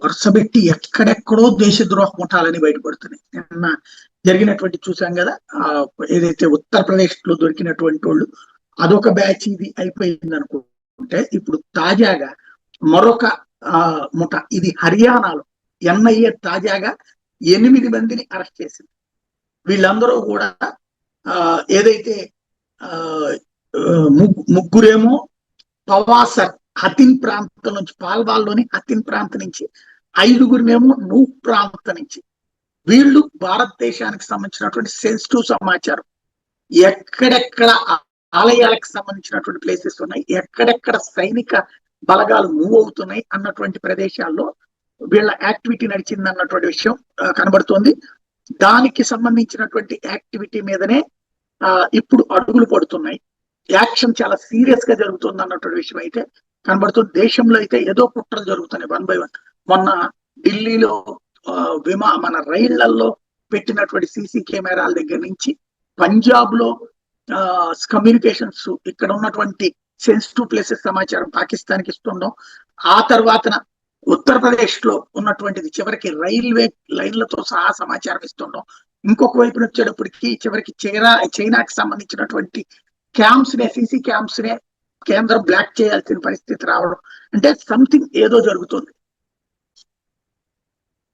వరుసబెట్టి ఎక్కడెక్కడో దేశద్రోహ ముఠాలని బయటపడుతున్నాయి. నిన్న జరిగినటువంటి చూసాం కదా, ఏదైతే ఉత్తరప్రదేశ్ లో దొరికినటువంటి వాళ్ళు అదొక బ్యాచ్, ఇది అయిపోయింది అనుకుంటే ఇప్పుడు తాజాగా మరొక ముఠ, ఇది హర్యానాలో ఎన్ఐఏ తాజాగా 8 మందిని అరెస్ట్ చేసింది. వీళ్ళందరూ కూడా ఏదైతే ముగ్గురేమో పవాసర్ హతిన్ ప్రాంతం నుంచి, పాల్వాల్లోని హతిన్ ప్రాంతం నుంచి, 5గురినేమో నూహ్ ప్రాంతం నుంచి. వీళ్ళు భారతదేశానికి సంబంధించినటువంటి సెన్సిటివ్ సమాచారం, ఎక్కడెక్కడ ఆలయాలకు సంబంధించినటువంటి ప్లేసెస్ ఉన్నాయి, ఎక్కడెక్కడ సైనిక బలగాలు మూవ్ అవుతున్నాయి అన్నటువంటి ప్రదేశాల్లో వీళ్ళ యాక్టివిటీ నడిచింది అన్నటువంటి విషయం కనబడుతోంది. దానికి సంబంధించినటువంటి యాక్టివిటీ మీదనే ఇప్పుడు అడుగులు పడుతున్నాయి. యాక్షన్ చాలా సీరియస్ గా జరుగుతుంది అన్నటువంటి విషయం అయితే కనబడుతుంది. దేశంలో అయితే ఏదో కుట్రలు జరుగుతున్నాయి 1 by 1. మొన్న ఢిల్లీలో మన రైళ్లలో పెట్టినటువంటి సీసీ కెమెరాల దగ్గర నుంచి, పంజాబ్ లో కమ్యూనికేషన్స్, ఇక్కడ ఉన్నటువంటి సెన్సిటివ్ ప్లేసెస్ సమాచారం పాకిస్తాన్ కి ఇస్తుండడం, ఆ తర్వాత ఉత్తరప్రదేశ్ లో ఉన్నటువంటిది చివరికి రైల్వే లైన్లతో సహా సమాచారం ఇస్తుండడం, ఇంకొక వైపున వచ్చేటప్పటికి చివరికి చైనాకి సంబంధించినటువంటి క్యాంప్స్ నే, సీసీ క్యాంప్స్ నే కేంద్రం బ్లాక్ చేయాల్సిన పరిస్థితి రావడం, అంటే సంథింగ్ ఏదో జరుగుతుంది.